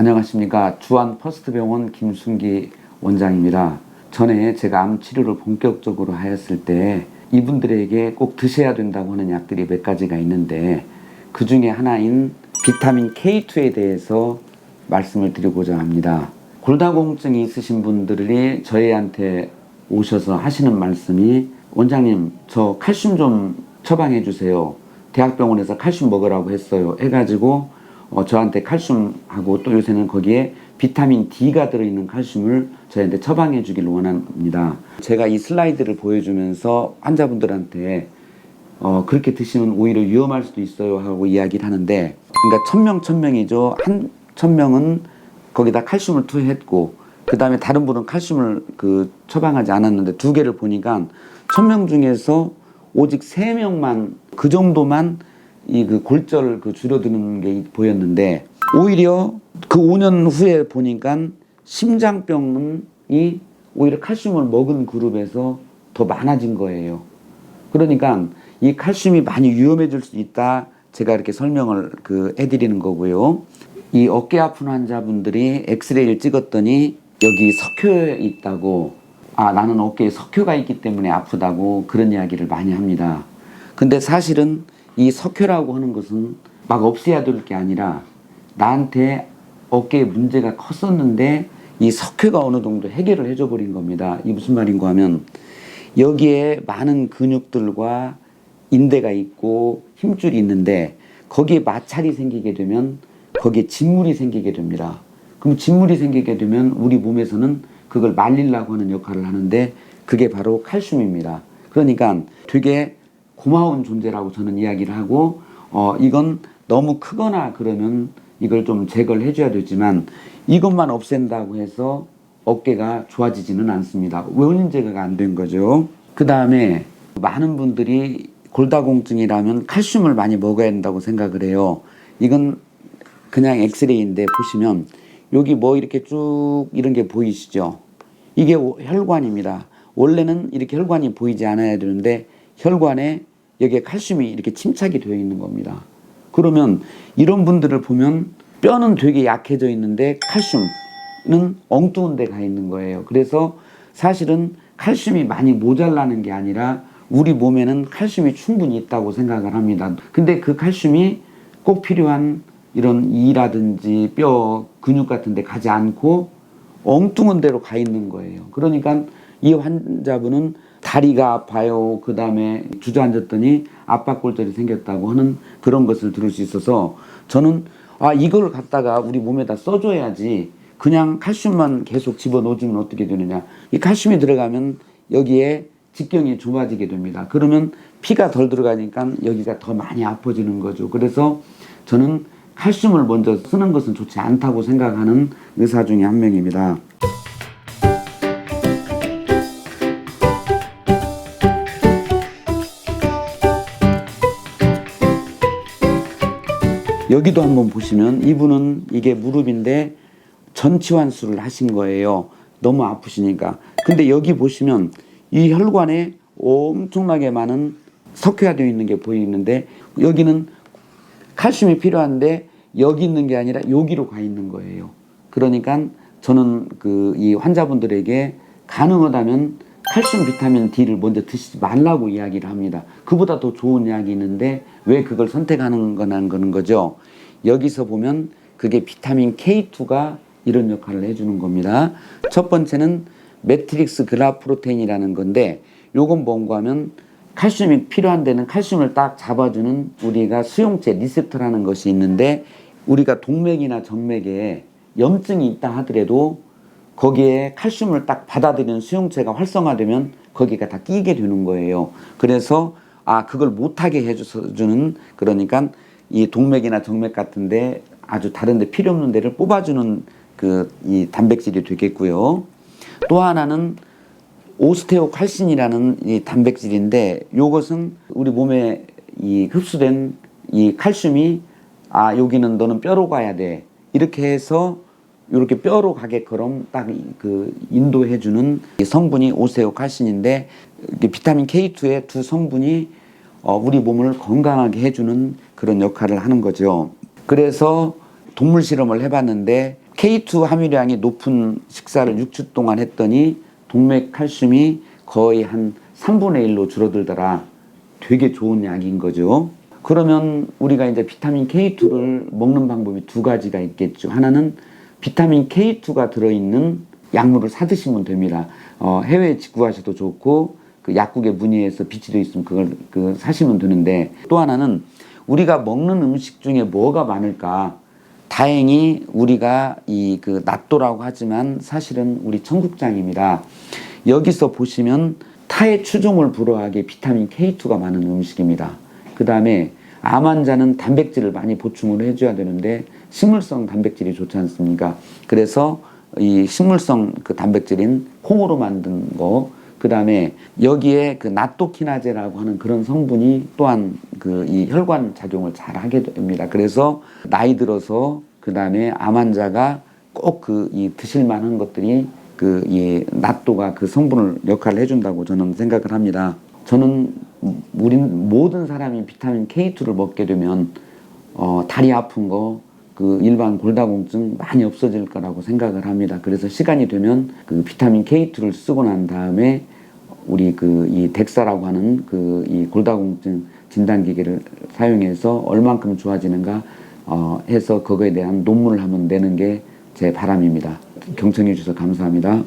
안녕하십니까. 주한 퍼스트병원 김순기 원장입니다. 전에 제가 암 치료를 본격적으로 하였을 때 이분들에게 꼭 드셔야 된다고 하는 약들이 몇 가지가 있는데 그 중에 하나인 비타민 K2에 대해서 말씀을 드리고자 합니다. 골다공증이 있으신 분들이 저희한테 오셔서 하시는 말씀이 원장님 저 칼슘 좀 처방해 주세요. 대학병원에서 칼슘 먹으라고 했어요. 해가지고 저한테 칼슘하고 또 요새는 거기에 비타민 D가 들어있는 칼슘을 저희한테 처방해 주길 원합니다. 제가 이 슬라이드를 보여주면서 환자분들한테 그렇게 드시면 오히려 위험할 수도 있어요 하고 이야기를 하는데, 그러니까 1000명이죠. 한 1000명은 거기다 칼슘을 투여했고 그 다음에 다른 분은 칼슘을 처방하지 않았는데 두 개를 보니까 1000명 중에서 오직 3명만 그 정도만 골절 줄어드는 게 보였는데, 오히려 그 5년 후에 보니까 심장병이 오히려 칼슘을 먹은 그룹에서 더 많아진 거예요. 그러니까 이 칼슘이 많이 위험해질 수 있다. 제가 이렇게 설명을 해드리는 거고요. 이 어깨 아픈 환자분들이 엑스레이를 찍었더니 여기 석회에 있다고, 나는 어깨에 석회가 있기 때문에 아프다고 그런 이야기를 많이 합니다. 근데 사실은 이 석회라고 하는 것은 막 없애야 될 게 아니라 나한테 어깨에 문제가 컸었는데 이 석회가 어느 정도 해결을 해줘 버린 겁니다. 이게 무슨 말인가 하면 여기에 많은 근육들과 인대가 있고 힘줄이 있는데 거기에 마찰이 생기게 되면 거기에 진물이 생기게 됩니다. 그럼 진물이 생기게 되면 우리 몸에서는 그걸 말리려고 하는 역할을 하는데 그게 바로 칼슘입니다. 그러니까 되게 고마운 존재라고 저는 이야기를 하고, 이건 너무 크거나 그러면 이걸 좀 제거를 해줘야 되지만 이것만 없앤다고 해서 어깨가 좋아지지는 않습니다. 원인 제거가 안 된 거죠. 그 다음에 많은 분들이 골다공증이라면 칼슘을 많이 먹어야 된다고 생각을 해요. 이건 그냥 엑스레이인데 보시면 여기 이렇게 쭉 이런 게 보이시죠? 이게 혈관입니다. 원래는 이렇게 혈관이 보이지 않아야 되는데 혈관에 여기에 칼슘이 이렇게 침착이 되어 있는 겁니다. 그러면 이런 분들을 보면 뼈는 되게 약해져 있는데 칼슘은 엉뚱한 데 가 있는 거예요. 그래서 사실은 칼슘이 많이 모자라는 게 아니라 우리 몸에는 칼슘이 충분히 있다고 생각을 합니다. 근데 그 칼슘이 꼭 필요한 이런 이라든지 뼈, 근육 같은 데 가지 않고 엉뚱한 데로 가 있는 거예요. 그러니까 이 환자분은 다리가 아파요. 그 다음에 주저앉았더니 압박골절이 생겼다고 하는 그런 것을 들을 수 있어서 저는 이걸 갖다가 우리 몸에다 써줘야지 그냥 칼슘만 계속 집어넣어주면 어떻게 되느냐. 이 칼슘이 들어가면 여기에 직경이 좁아지게 됩니다. 그러면 피가 덜 들어가니까 여기가 더 많이 아파지는 거죠. 그래서 저는 칼슘을 먼저 쓰는 것은 좋지 않다고 생각하는 의사 중에 한 명입니다. 여기도 한번 보시면 이분은 이게 무릎인데 전치환수를 하신 거예요. 너무 아프시니까. 근데 여기 보시면 이 혈관에 엄청나게 많은 석회화되어 있는 게 보이는데 여기는 칼슘이 필요한데 여기 있는 게 아니라 여기로 가 있는 거예요. 그러니까 저는 이 환자분들에게 가능하다면 칼슘 비타민 D를 먼저 드시지 말라고 이야기를 합니다. 그보다 더 좋은 약이 있는데 왜 그걸 선택하는 거는 거죠. 여기서 보면 그게 비타민 K2가 이런 역할을 해주는 겁니다. 첫 번째는 매트릭스 글라프로테인이라는 건데 요건 뭔가 하면 칼슘이 필요한 데는 칼슘을 딱 잡아주는 우리가 수용체 리셉터라는 것이 있는데, 우리가 동맥이나 정맥에 염증이 있다 하더라도 거기에 칼슘을 딱 받아들이는 수용체가 활성화되면 거기가 다 끼게 되는 거예요. 그래서 그걸 못하게 해주는, 그러니까 이 동맥이나 정맥 같은데 아주 다른데 필요 없는 데를 뽑아주는 이 단백질이 되겠고요. 또 하나는 오스테오칼신이라는 이 단백질인데 이것은 우리 몸에 이 흡수된 이 칼슘이 여기는 너는 뼈로 가야 돼 이렇게 해서 이렇게 뼈로 가게끔 딱 인도해주는 성분이 오스테오칼신인데, 비타민 K2의 두 성분이 우리 몸을 건강하게 해주는 그런 역할을 하는 거죠. 그래서 동물 실험을 해봤는데 K2 함유량이 높은 식사를 6주 동안 했더니 동맥 칼슘이 거의 한 3분의 1로 줄어들더라. 되게 좋은 약인 거죠. 그러면 우리가 이제 비타민 K2를 먹는 방법이 두 가지가 있겠죠. 하나는 비타민 K2가 들어있는 약물을 사 드시면 됩니다. 해외에 직구하셔도 좋고 그 약국에 문의해서 비치돼 있으면 그걸 사시면 되는데, 또 하나는 우리가 먹는 음식 중에 뭐가 많을까? 다행히 우리가 그 낫또라고 하지만 사실은 우리 청국장입니다. 여기서 보시면 타의 추종을 불허하게 비타민 K2가 많은 음식입니다. 그 다음에 암 환자는 단백질을 많이 보충을 해줘야 되는데 식물성 단백질이 좋지 않습니까? 그래서 이 식물성 그 단백질인 콩으로 만든 거, 그 다음에 여기에 그 나토키나제라고 하는 그런 성분이 또한 이 혈관 작용을 잘 하게 됩니다. 그래서 나이 들어서 그 다음에 암 환자가 꼭 이 드실 만한 것들이 이 나토가 그 성분을 역할을 해준다고 저는 생각을 합니다. 저는 모든 사람이 비타민 K2를 먹게 되면 다리 아픈 거, 그 일반 골다공증 많이 없어질 거라고 생각을 합니다. 그래서 시간이 되면 그 비타민 K2를 쓰고 난 다음에 우리 이 덱사라고 하는 이 골다공증 진단기계를 사용해서 얼만큼 좋아지는가 해서 그거에 대한 논문을 한번 내는 게 제 바람입니다. 경청해 주셔서 감사합니다.